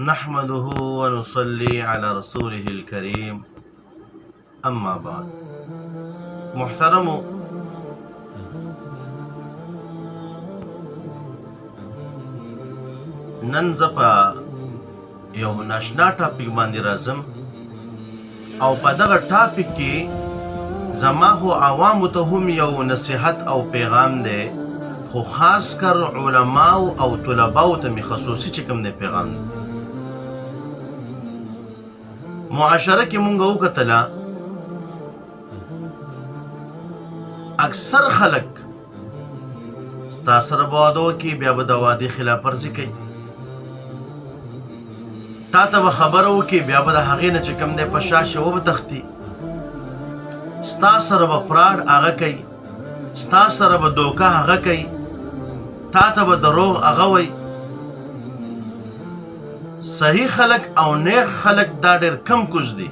نحمده ونصلي على رسوله الكريم اما بعد. محترمو، نن زه په یو ناشنا ټاپک باندې راځم او په دغه ټاپک کې زما خو عوامو ته هم یو نصیحت او پیغام دی، خو خاص کر علماو او طلباو ته مې خصوصي چې کوم دی پیغام دی. معاشره کې مونږ وکتله اکثر خلک ستا سره به واده وکړي، بیا به د وادې خلاف ورزي کوي، تا ته به خبره وکړي، بیا به د هغې نه چې کوم دی په شا شي وبتښتي، ستا سره به فراډ هغه کوي، ستا سره به دوکه هغه کوي، تا ته به دروغ هغه وایي. صحیح خلق او نیک خلق دا ډېر کم کوز دي،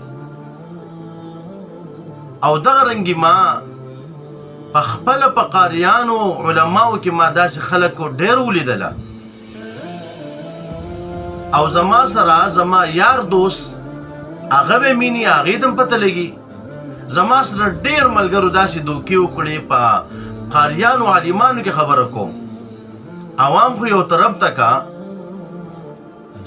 او دغه رنګې ما په خپله په قاریانو علماو کې ما داسې خلکو ډېر ولیدله، او زما سره زما یار دوست هغه به مینی، هغې ته هم پته لګي. زما سره ډېر ملګرو داسې دوکې وکړې، په قاریانو عالمانو کې خبره کوم. عوام خو یو طرف ته کا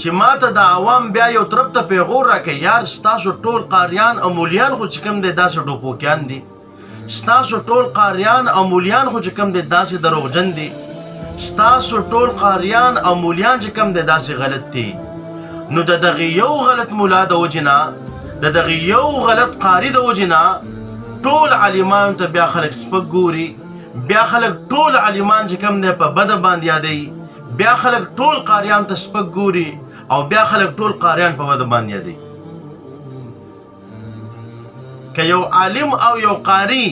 چې ما ته د عوام بیا یو طرف ته پیغور راکړي، یار ستاسو ټول قاریان او مولیان خو چې کوم دی داسې ډوپوکیان دي، ستاسو ټول قاریان او مولیان خو چې کوم دی داسې دروغجن دي، ستاسو ټول قاریان او مولیان چې کوم دی داسې غلط دي. نو د دغې یو غلط مولا د وجې نه، د دغې یو غلط قاري د وجې نه ټول عالمانو ته بیا خلک سپک ګوري، بیا خلک ټول عالمان چې کوم دی په بده باندې یادوي، بیا خلک ټول قاریان ته سپک ګوري، او بیا خلک ټول قاریان په بده باندې یادوي. که یو عالم او یو قاری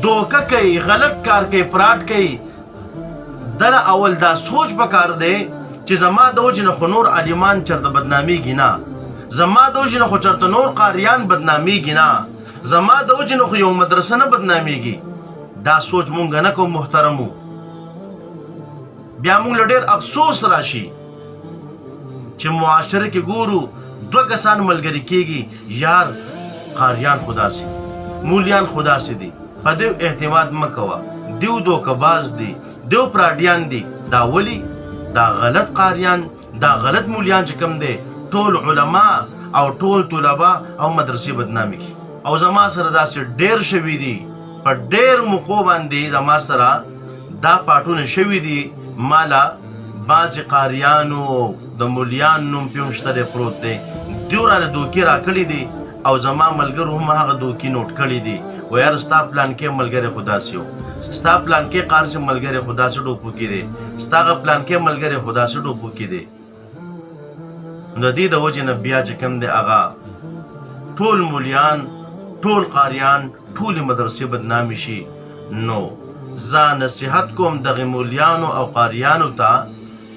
دوکه کوي، غلط کار کوي، فراډ کوي، دله اول دا سوچ پکار دی چې زما د وجې نه خو نور عالمان چېرته بدنامیږي نه، زما د وجې نه خو چېرته نور قاریان بدنامیږي نه، زما د وجې نه خو یو مدرسه نه بدنامیږي. دا سوچ مونږ نه کوو محترمو. بیا مونږ له ډېر افسوس راشي چې معاشره کې ګورو دوه کسان ملګري کېږي، یار قاریان خو داسې مولیان خو داسې دي، په دیو اعتماد مه کوه، دیو دوکهباز دي، دیو فراډیان دي. دا ولي؟ دا غلط قاریان، دا غلط مولیان چې کوم دی ټول علما او ټول طلبا او مدرسې بدنامي کوي. او زما سره داسې ډېر شوي دي، په ډېر موقعو باندې زما سره دا پاټونه شوي دي. مالا بعضې قاریانو د مولیان نوم پې هم شته پروت دی، دیو راله دوکې راکړي دي، او زما ملګرو هم هغه دوکې نوټ کړي دي. و یار ستا پلانکې ملګری خو داسې و، ستا پلانکې قار سې ملګری خو داسې ډوپوکي دی، ستا هغه پلانکې ملګری خو داسې ډوپوکي دی. نو د دې د وجې نه بیا چې کوم دی هغه ټول مولیان، ټول قاریان، ټولې مدرسې بدنامې شي. نو زه نصیحت کوم دغې مولیانو او قاریانو ته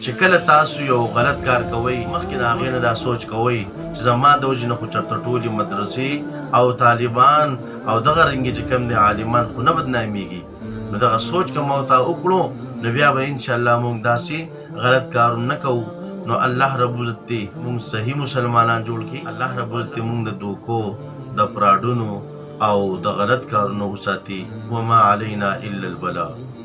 چې کله تاسو یو غلط کار کوئ، مخکې د هغې نه دا سوچ کوئ چې زما د وجې نه خو چېرته ټولې مدرسې او طالبان او دغه رنګې چې کوم دی عالمان خو نه بدنامیږي. نو دغه سوچ که مو ته وکړو، نو بیا به انشاءالله مونږ داسې غلط کارونه نه کوو. نو الله رب العزت دې مونږ صحیح مسلمانان جوړ کړي. الله رب العزت دې مونږ د دوکو، د فراډونو او د غلط کارونو وساتي. وما علینا الا البلاغ.